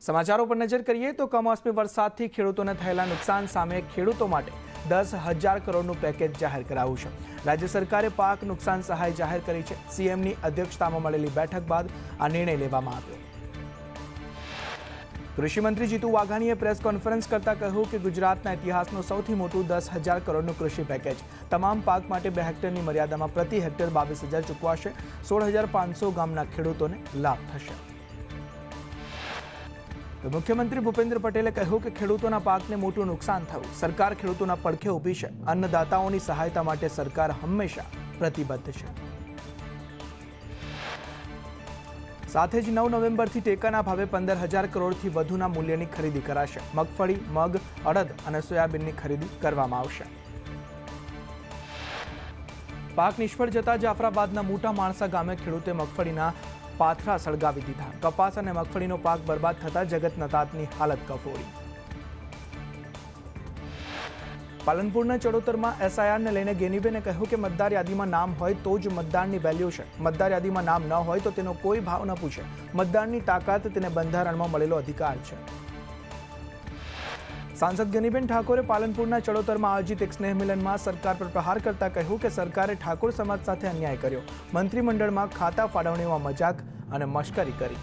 સમાચારો પર નજર કરીએ તો કમોસમી વરસાદથી ખેડૂતોને થયેલા નુકસાન સામે ખેડૂતો માટે 10,000 કરોડનું પેકેજ જાહેર કરાયું છે. રાજ્ય સરકારે પાક નુકસાન સહાય જાહેર કરી છે. સીએમની અધ્યક્ષતામાં મળેલી બેઠક બાદ આ નિર્ણય લેવામાં આવ્યો. કૃષિ મંત્રી જીતુ વાઘાણીએ પ્રેસ કોન્ફરન્સ કરતા કહ્યું કે ગુજરાતના ઇતિહાસનું સૌથી મોટું 10,000 કરોડનું કૃષિ પેકેજ. તમામ પાક માટે 2 હેક્ટરની મર્યાદામાં પ્રતિ હેક્ટર 22,000 ચૂકવાશે. 16,500 ગામના ખેડૂતોને લાભ થશે. તો મુખ્યમંત્રી ભૂપેન્દ્ર પટેલે કહ્યું કે ખેડૂતોના પાકને મોટું નુકસાન થયું. સરકાર ખેડૂતોના પડખે ઊભી છે. અન્નદાતાઓની સહાયતા માટે સરકાર હંમેશા પ્રતિબદ્ધ છે. સાથે જ 9 નવેમ્બરથી ટેકાના ભાવે 15,000 કરોડથી વધુના મૂલ્યની ખરીદી કરાશે. મગફળી, મગ, અડદ અને સોયાબીનની ખરીદી કરવામાં આવશે. પાક નિષ્ફળ જતા જાફરાબાદના મોટા માણસા ગામે ખેડૂતે મગફળીના પાથરા સળગાવી દીધા. કપાસ અને મગફળીનો પાક બરબાદ થતા જગતના તાતની હાલત કફોડી. પાલનપુરના ચડોતરમાં એસઆઈઆરને લઈને ગેનીબેને કહ્યું કે મતદાર યાદીમાં નામ હોય તો જ મતદારની વેલ્યુ છે. મતદાર યાદીમાં નામ ન હોય તો તેનો કોઈ ભાવ ન પૂછે. મતદારની તાકાત તેને બંધારણમાં મળેલો અધિકાર છે. સાંસદ ગેનીબેન ઠાકોરે પાલનપુરના ચડોતરમાં આયોજિત એક સ્નેહ મિલનમાં સરકાર પર પ્રહાર કરતા કહ્યું કે સરકારે ઠાકોર સમાજ સાથે અન્યાય કર્યો. મંત્રીમંડળમાં ખાતા ફાળવણીમાં મજાક અને મશ્કરી કરી.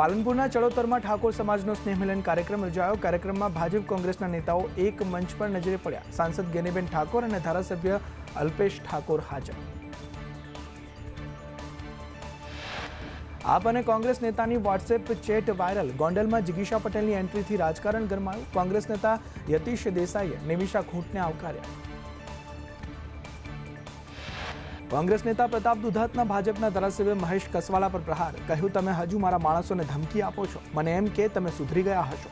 પાલનપુરના ચડોતરમાં ઠાકોર સમાજનો સ્નેહ મિલન કાર્યક્રમ યોજાયો. કાર્યક્રમમાં ભાજપ કોંગ્રેસના નેતાઓ એક મંચ પર નજરે પડ્યા. સાંસદ ગેનીબેન ઠાકોર અને ધારાસભ્ય અલ્પેશ ઠાકોર હાજર. આપ અને કોંગ્રેસ નેતાની વોટ્સએપ ચેટ વાયરલ. ગોંડલમાં જિગીશા પટેલની એન્ટ્રીથી રાજકારણ ગરમાયું. કોંગ્રેસ નેતા યતીશ દેસાઈએ નિમિષા ખૂંટને આવકાર્યા. કોંગ્રેસ નેતા પ્રતાપ દુધાતના ભાજપના ધારાસભ્ય મહેશ કસવાલા પર પ્રહાર. કહ્યું, તમે હજુ મારા માણસોને ધમકી આપો છો. મને એમ કે તમે સુધરી ગયા હશો.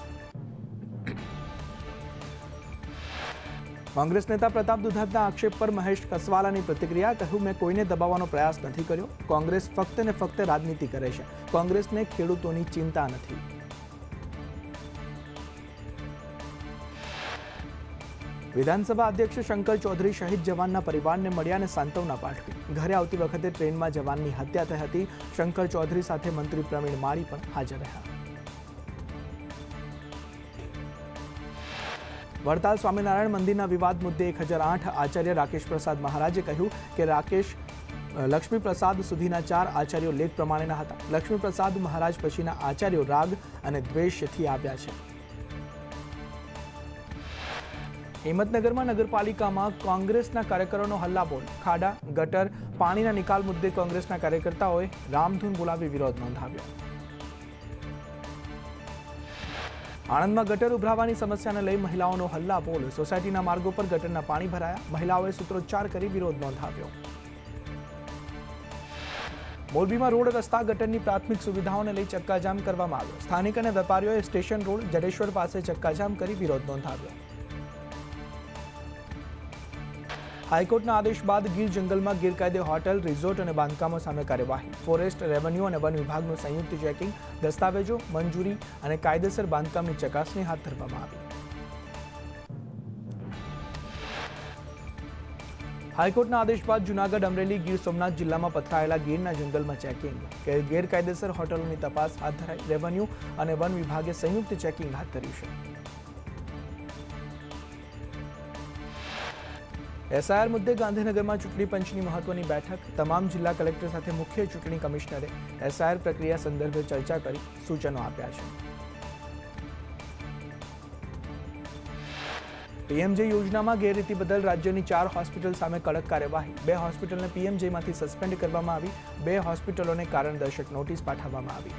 કોંગ્રેસ નેતા પ્રતાપ દુધાતના આક્ષેપ પર મહેશ કસવાલાની પ્રતિક્રિયા. કહ્યું, મેં કોઈને દબાવવાનો પ્રયાસ નથી કર્યો. કોંગ્રેસ ફક્ત ને ફક્ત રાજનીતિ કરે છે. કોંગ્રેસને ખેડૂતોની ચિંતા નથી. વિધાનસભા અધ્યક્ષ શંકર ચૌધરી શહીદ જવાનના પરિવારને મળ્યા અને સાંત્વના પાઠવી. ઘરે આવતી વખતે ટ્રેનમાં જવાનની હત્યા થઈ હતી. શંકર ચૌધરી સાથે મંત્રી પ્રવીણ માળી પણ હાજર રહ્યા. વડતાલ સ્વામિનારાયણ મંદિરના વિવાદ મુદ્દે 1008 આચાર્ય રાકેશ પ્રસાદ મહારાજે કહ્યું કે લક્ષ્મી પ્રસાદ સુધીના 4 આચાર્યો લેખ પ્રમાણેના હતા. લક્ષ્મી પ્રસાદ મહારાજ પછીના આચાર્યો રાગ અને દ્વેષથી આવ્યા છે. હિંમતનગરમાં નગરપાલિકામાં કોંગ્રેસના કાર્યકરોનો હલ્લાબોલ. ખાડા, ગટર, પાણીના નિકાલ મુદ્દે કોંગ્રેસના કાર્યકર્તાઓએ રામધૂન બોલાવી વિરોધ નોંધાવ્યો. આણંદમાં ગટર ઉભરાવાની સમસ્યાને લઈ મહિલાઓનો હલ્લાબોલ. સોસાયટીના માર્ગો પર ગટરના પાણી ભરાયા. મહિલાઓએ સૂત્રોચ્ચાર કરી વિરોધ નોંધાવ્યો. મોરબીમાં રોડ, રસ્તા, ગટરની પ્રાથમિક સુવિધાઓને લઈ ચક્કાજામ કરવામાં આવ્યો. સ્થાનિક અને વેપારીઓએ સ્ટેશન રોડ, જડેશ્વર પાસે ચક્કાજામ કરી વિરોધ નોંધાવ્યો. હાઈકોર્ટના આદેશ બાદ ગીર જંગલમાં ગેરકાયદે હોટેલ, રિઝોર્ટ અને બાંધકામો સામે કાર્યવાહી. ફોરેસ્ટ, રેવન્યુ અને વન વિભાગનું સંયુક્ત ચેકિંગ. દસ્તાવેજો, મંજૂરી અને કાયદેસર બાંધકામની ચકાસણી હાથ ધરવામાં આવી. હાઈકોર્ટના આદેશ બાદ જૂનાગઢ, અમરેલી, ગીર સોમનાથ જિલ્લામાં પથરાયેલા ગીરના જંગલમાં ચેકિંગ. ગેરકાયદેસર હોટલોની તપાસ હાથ ધરાઈ. રેવન્યુ અને વન વિભાગે સંયુક્ત ચેકિંગ હાથ ધર્યું છે. એસઆઈઆર મુદ્દે ગાંધીનગરમાં ચૂંટણી પંચની મહત્વની બેઠક. તમામ જિલ્લા કલેક્ટર સાથે મુખ્ય ચૂંટણી કમિશનરે એસઆઈઆર પ્રક્રિયા સંદર્ભે ચર્ચા કરી સૂચનો આપ્યા છે. પીએમજે યોજનામાં ગેરરીતિ બદલ રાજ્યની 4 હોસ્પિટલ સામે કડક કાર્યવાહી. 2 હોસ્પિટલને પીએમજેમાંથી સસ્પેન્ડ કરવામાં આવી. 2 હોસ્પિટલોને કારણદર્શક નોટિસ પાઠવવામાં આવી.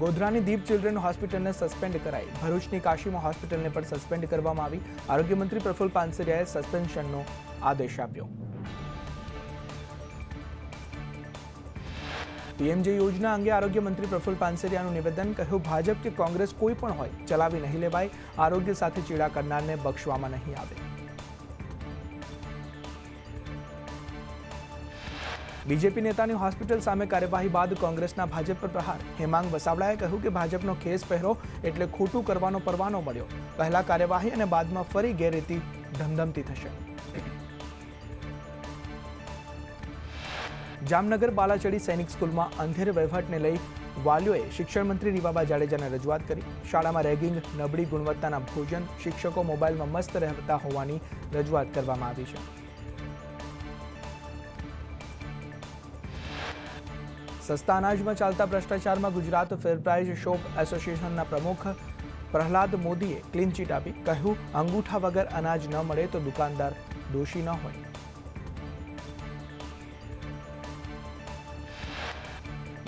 ગોધરાની દીપ ચિલ્ડ્રન હોસ્પિટલને સસ્પેન્ડ કરાઈ. ભરૂચની કાશીમાં હોસ્પિટલને પણ સસ્પેન્ડ કરવામાં આવી. આરોગ્ય મંત્રી પ્રફુલ પાનસરિયાએ સસ્પેન્શનનો આદેશ આપ્યો. પીએમજે યોજના અંગે આરોગ્ય મંત્રી પ્રફુલ પાનસરિયાનું નિવેદન. કહ્યું, ભાજપ કે કોંગ્રેસ કોઈ પણ હોય, ચલાવી નહીં લેવાય. આરોગ્ય સાથે ચેડા કરનારને બક્ષવામાં નહીં આવે. બીજેપી નેતાની હોસ્પિટલ સામે કાર્યવાહી બાદ કોંગ્રેસના ભાજપ પર પ્રહાર. હેમાંગ વસાવડાએ કહ્યું કે ભાજપનો ખેસ પહેરો એટલે ખોટું કરવાનો પરવાનો મળ્યો. પહેલા કાર્યવાહી અને બાદમાં ફરી ગેરરીતિ ધમધમતી થશે. જામનગર બાલાચડી સૈનિક સ્કૂલમાં અંધેર વહીવટને લઈ વાલીઓએ શિક્ષણ મંત્રી રીવાબા જાડેજાને રજૂઆત કરી. શાળામાં રેગિંગ, નબળી ગુણવત્તાના ભોજન, શિક્ષકો મોબાઈલમાં મસ્ત રહેતા હોવાની રજૂઆત કરવામાં આવી છે. સસ્તા અનાજમાં ચાલતા ભ્રષ્ટાચારમાં ગુજરાત ફેર પ્રાઇઝ શોપ એસોસિએશનના પ્રમુખ પ્રહલાદ મોદીએ ક્લીન ચીટ આપી. કહ્યું, અંગૂઠા વગર અનાજ ન મળે તો દુકાનદાર દોષી ન હોય.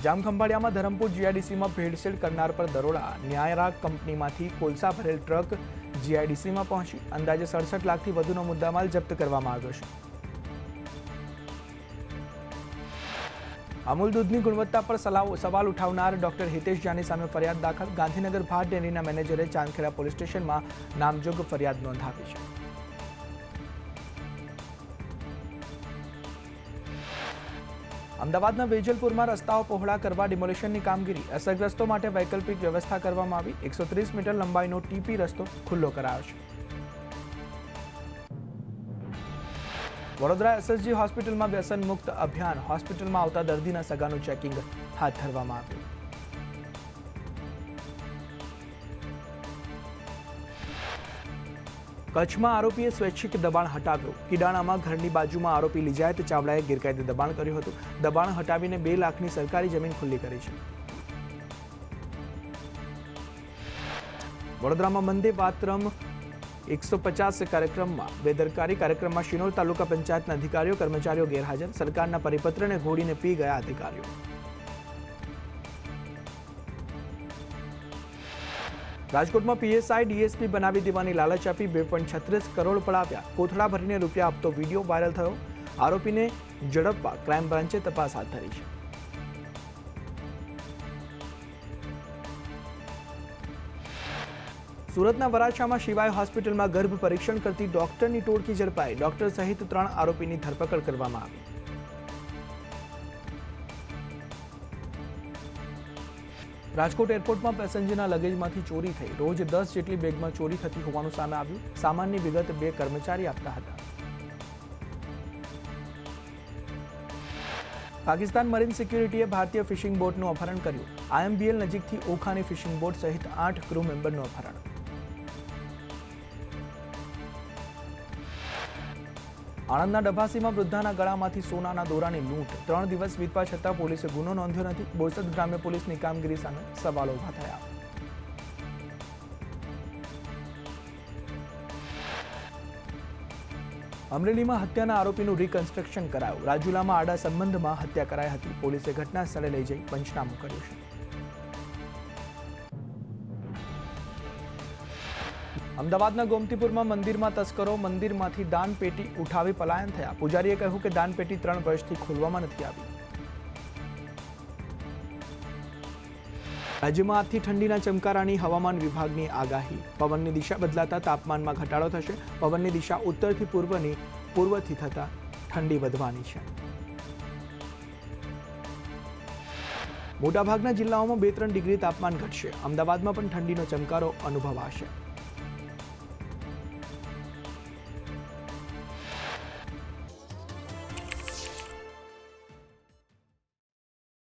જામખંભાળિયામાં ધરમપુર જીઆઈડીસીમાં ભેળસેળ કરનાર પર દરોડા. ન્યાયરા કંપનીમાંથી કોલસા ભરેલ ટ્રક જીઆઈડીસીમાં પહોંચી. અંદાજે 67 લાખથી વધુનો મુદ્દામાલ જપ્ત કરવામાં આવ્યો છે. અમૂલ દૂધની ગુણવત્તા પર સવાલ ઉઠાવનાર ડોક્ટર હિતેશ જાની સામે ફરિયાદ દાખલ. ગાંધીનગર ભાટ ડેરીના મેનેજરે ચાંદખેડા પોલીસ સ્ટેશનમાં નામજોગ ફરિયાદ નોંધાવી છે. અમદાવાદના વેજલપુરમાં રસ્તાઓ પહોળા કરવા ડિમોલિશનની કામગીરી. અસરગ્રસ્તો માટે વૈકલ્પિક વ્યવસ્થા કરવામાં આવી. 130 મીટર લંબાઈનો ટીપી રસ્તો ખુલ્લો કરાયો છે. વડોદરા એસએસજી હોસ્પિટલમાં વ્યસન મુક્ત અભિયાન. હોસ્પિટલમાં આવતા દર્દીના સગાનું ચેકિંગ હાથ ધરવામાં આવ્યું. કચ્છમાં આરોપીએ સ્વૈચ્છિક દબાણ હટાવ્યું. કિડાણામાં ઘરની બાજુમાં આરોપી લિજાયત ચાવડાએ ગેરકાયદે દબાણ કર્યું હતું. દબાણ હટાવીને 2 લાખની સરકારી જમીન ખુલ્લી કરી છે. વડોદરામાં વંદે માતરમ 150 કાર્યક્રમમાં બેદરકારી. કાર્યક્રમમાં શિનોર તાલુકા પંચાયતના અધિકારીઓ કર્મચારીઓ ગેરહાજર. સરકારના પરિપત્રને ઘોડીને પી ગયા અધિકારીઓ. રાજકોટમાં પીએસઆઈ ડીએસપી બનાવી દેવાની લાલચ આપી 2.36 કરોડ પડાવ્યા. કોથળા ભરીને રૂપિયા આપતો વિડીયો વાયરલ થયો. આરોપીને ઝડપવા ક્રાઇમ બ્રાન્ચે તપાસ હાથ ધરી છે. સુરતના વરાછામાં શિવાય હોસ્પિટલમાં ગર્ભ પરીક્ષણ કરતી ડોક્ટરની ટોળકી ઝડપાઈ. ડોક્ટર સહિત 3 આરોપીની ધરપકડ કરવામાં આવી. રાજકોટ એરપોર્ટમાં પેસેન્જરના લગેજમાંથી ચોરી થઈ. રોજ 10 જેટલી બેગમાં ચોરી થતી હોવાનું સામે આવ્યું. સામાનની વિગત 2 કર્મચારી આપતા હતા. પાકિસ્તાન મરીન સિક્યુરિટીએ ભારતીય ફિશિંગ બોટનું અપહરણ કર્યું. આઈએમબીએલ નજીકથી ઓખાની ફિશિંગ બોટ સહિત 8 ક્રૂ મેમ્બરનું અપહરણ. આણંદના ડભાસીમાં વૃદ્ધાના ગળામાંથી સોનાના દોરાની લૂંટ. 3 દિવસ વીતવા છતાં પોલીસે ગુનો નોંધ્યો નથી. બોરસદ ગ્રામ્ય પોલીસની કામગીરી સામે સવાલો ઉભા થયા. અમરેલીમાં હત્યાના આરોપીનું રિકન્સ્ટ્રક્શન કરાયું. રાજુલામાં આડા સંબંધમાં હત્યા કરાઈ હતી. પોલીસે ઘટના સ્થળે લઈ જઈ પંચનામું કર્યું છે. અમદાવાદના ગોમતીપુરમાં મંદિરમાં તસ્કરો મંદિરમાંથી દાન પેટી ઉઠાવી પલાયન થયા. પૂજારીએ કહ્યું કે દાન પેટી 3 વર્ષથી ખોલવામાં નથી આવી. રાજ્યમાં આજથી ઠંડીના ચમકારાની હવામાન વિભાગની આગાહી. પવનની દિશા બદલાતા તાપમાનમાં ઘટાડો થશે. પવનની દિશા ઉત્તરથી પૂર્વથી થતા ઠંડી વધવાની છે. મોટાભાગના જિલ્લાઓમાં 2-3 ડિગ્રી તાપમાન ઘટશે. અમદાવાદમાં પણ ઠંડીનો ચમકારો અનુભવાશે.